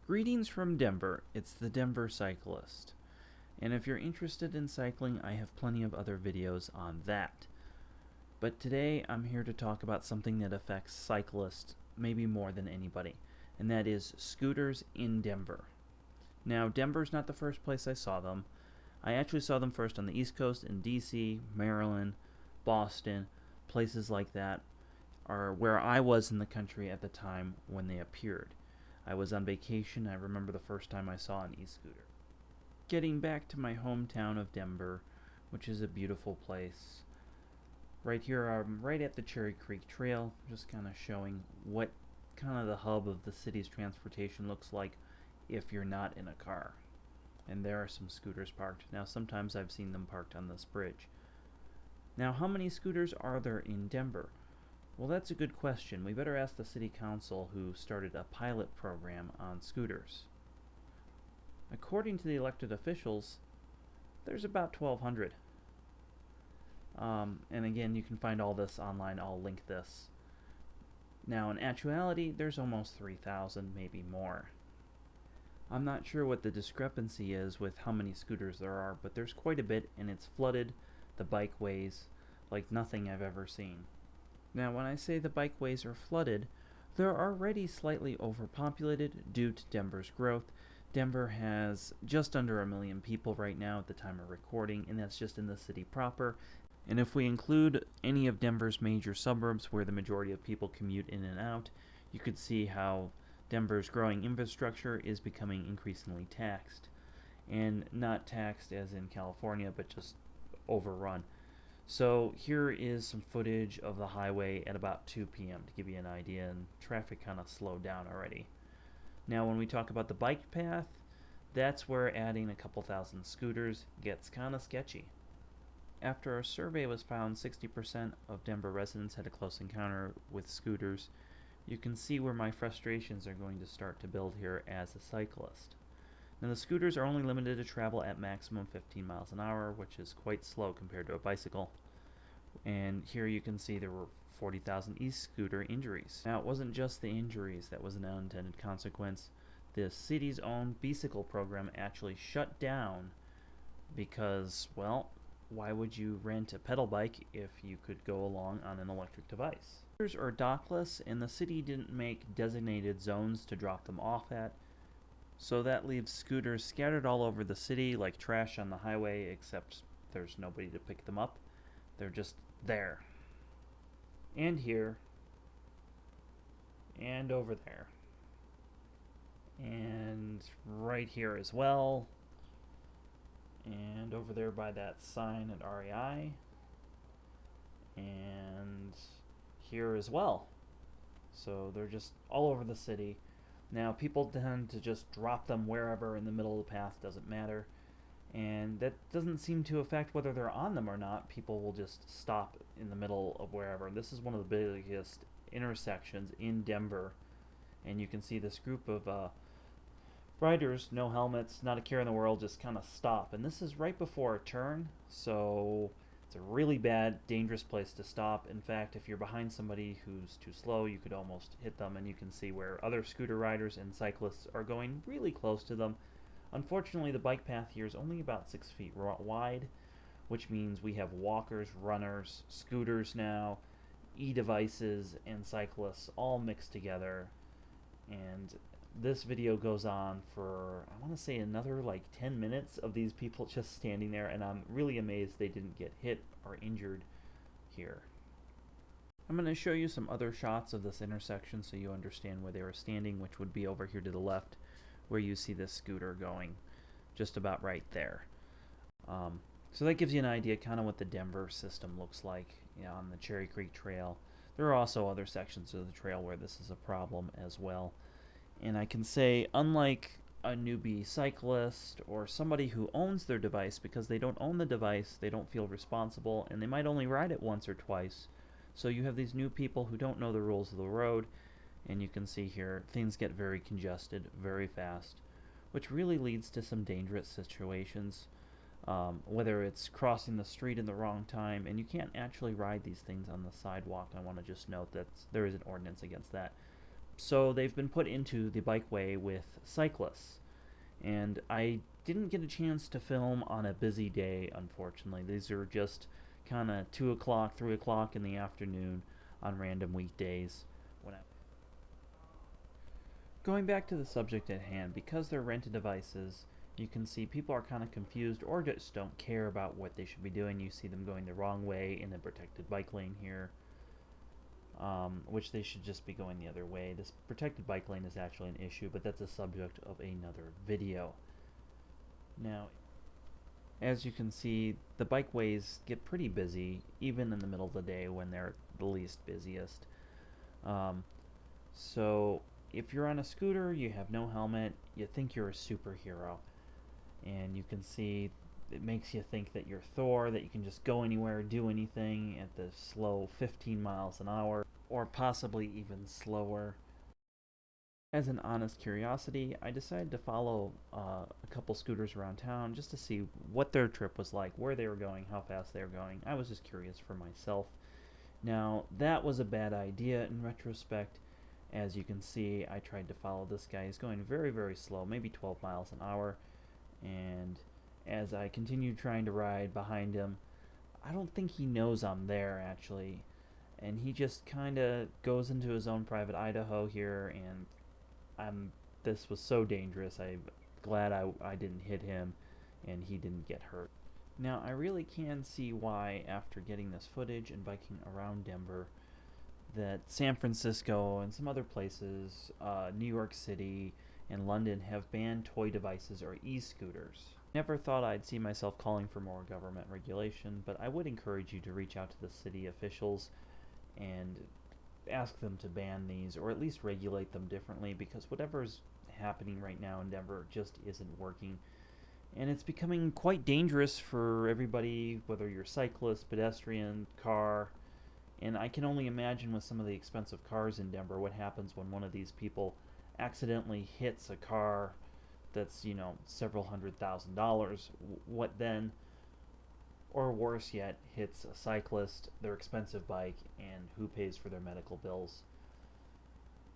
Greetings from Denver, it's the Denver Cyclist. And if you're interested in cycling, I have plenty of other videos on that. But today I'm here to talk about something that affects cyclists maybe more than anybody, and that is scooters in Denver. Now, Denver's not the first place I saw them. I actually saw them first on the East Coast in DC, Maryland, Boston, places like that are where I was in the country at the time when they appeared. I was on vacation. I remember the first time I saw an e-scooter. Getting back to my hometown of Denver, which is a beautiful place. Right here, I'm right at the Cherry Creek Trail, just kind of showing what kind of the hub of the city's transportation looks like if you're not in a car. And there are some scooters parked. Now, sometimes I've seen them parked on this bridge. Now, how many scooters are there in Denver? Well, that's a good question. We better ask the city council, who started a pilot program on scooters. According to the elected officials, there's about 1,200. And again, you can find all this online. I'll link this. Now, in actuality, there's almost 3,000, maybe more. I'm not sure what the discrepancy is with how many scooters there are, but there's quite a bit, and it's flooded the bikeways like nothing I've ever seen. Now, when I say the bikeways are flooded, they're already slightly overpopulated due to Denver's growth. Denver has just under 1 million people right now at the time of recording, and that's just in the city proper. And if we include any of Denver's major suburbs where the majority of people commute in and out, you could see how Denver's growing infrastructure is becoming increasingly taxed. And not taxed as in California, but just overrun. So here is some footage of the highway at about 2 p.m. to give you an idea, and traffic kind of slowed down already. Now, when we talk about the bike path, that's where adding a couple thousand scooters gets kind of sketchy. After a survey was found 60% of Denver residents had a close encounter with scooters, you can see where my frustrations are going to start to build here as a cyclist. Now, the scooters are only limited to travel at maximum 15 miles an hour, which is quite slow compared to a bicycle. And here you can see there were 40,000 e-scooter injuries. Now, it wasn't just the injuries that was an unintended consequence. The city's own bicycle program actually shut down because, well, why would you rent a pedal bike if you could go along on an electric device? Scooters are dockless, and the city didn't make designated zones to drop them off at. So that leaves scooters scattered all over the city like trash on the highway, except there's nobody to pick them up. They're just there. And here. And over there. And right here as well. And over there by that sign at REI. And here as well. So they're just all over the city. Now, people tend to just drop them wherever in the middle of the path, doesn't matter. And that doesn't seem to affect whether they're on them or not. People will just stop in the middle of wherever. This is one of the biggest intersections in Denver. And you can see this group of riders, no helmets, not a care in the world, just kind of stop. And this is right before a turn, so it's a really bad, dangerous place to stop. In fact, if you're behind somebody who's too slow, you could almost hit them, and you can see where other scooter riders and cyclists are going really close to them. Unfortunately, the bike path here is only about 6 feet wide, which means we have walkers, runners, scooters now, e-devices, and cyclists all mixed together. And this video goes on for, I want to say, another like 10 minutes of these people just standing there, and I'm really amazed they didn't get hit or injured here. I'm going to show you some other shots of this intersection so you understand where they were standing, which would be over here to the left, where you see this scooter going just about right there. So that gives you an idea kind of what the Denver system looks like, you know, on the Cherry Creek Trail. There are also other sections of the trail where this is a problem as well. And I can say, unlike a newbie cyclist or somebody who owns their device, because they don't own the device, they don't feel responsible, and they might only ride it once or twice. So you have these new people who don't know the rules of the road, and you can see here things get very congested very fast, which really leads to some dangerous situations. Whether it's crossing the street in the wrong time, and you can't actually ride these things on the sidewalk. I want to just note that there is an ordinance against that. So they've been put into the bikeway with cyclists. And I didn't get a chance to film on a busy day, unfortunately. These are just kind of 2 o'clock, 3 o'clock in the afternoon on random weekdays. When I Going back to the subject at hand, because they're rented devices, you can see people are kind of confused or just don't care about what they should be doing. You see them going the wrong way in the protected bike lane here, which they should just be going the other way. This protected bike lane is actually an issue, but that's a subject of another video. Now, as you can see, the bikeways get pretty busy, even in the middle of the day when they're the least busiest. Um, so, if you're on a scooter, you have no helmet, you think you're a superhero. And you can see it makes you think that you're Thor, that you can just go anywhere, do anything at the slow 15 miles an hour, or possibly even slower. As an honest curiosity, I decided to follow a couple scooters around town just to see what their trip was like, where they were going, how fast they were going. I was just curious for myself. Now, that was a bad idea in retrospect. As you can see, I tried to follow this guy. He's going very, very slow, maybe 12 miles an hour. And as I continued trying to ride behind him, I don't think he knows I'm there, actually. And he just kind of goes into his own private Idaho here, and this was so dangerous. I'm glad I didn't hit him and he didn't get hurt. Now, I really can see why, after getting this footage and biking around Denver, that San Francisco and some other places, New York City and London, have banned toy devices or e-scooters. Never thought I'd see myself calling for more government regulation, but I would encourage you to reach out to the city officials and ask them to ban these, or at least regulate them differently, because whatever's happening right now in Denver just isn't working. And it's becoming quite dangerous for everybody, whether you're cyclist, pedestrian, car. And I can only imagine, with some of the expensive cars in Denver, what happens when one of these people accidentally hits a car that's, several $100,000. What then? Or worse yet, hits a cyclist, their expensive bike, and who pays for their medical bills.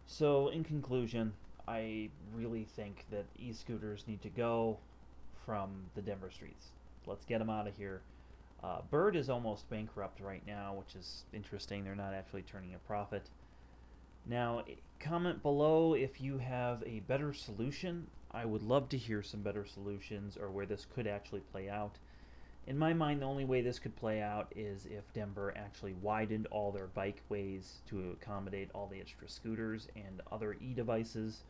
So, in conclusion, I really think that e-scooters need to go from the Denver streets. Let's get them out of here. Bird is almost bankrupt right now, which is interesting. They're not actually turning a profit. Now, comment below if you have a better solution. I would love to hear some better solutions, or where this could actually play out. In my mind, the only way this could play out is if Denver actually widened all their bikeways to accommodate all the extra scooters and other e-devices.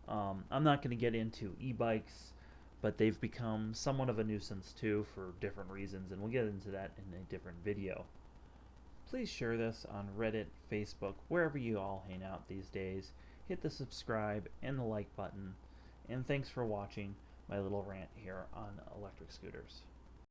I'm not going to get into e-bikes, but they've become somewhat of a nuisance too, for different reasons, and we'll get into that in a different video. Please share this on Reddit, Facebook, wherever you all hang out these days. Hit the subscribe and the like button, and thanks for watching my little rant here on electric scooters.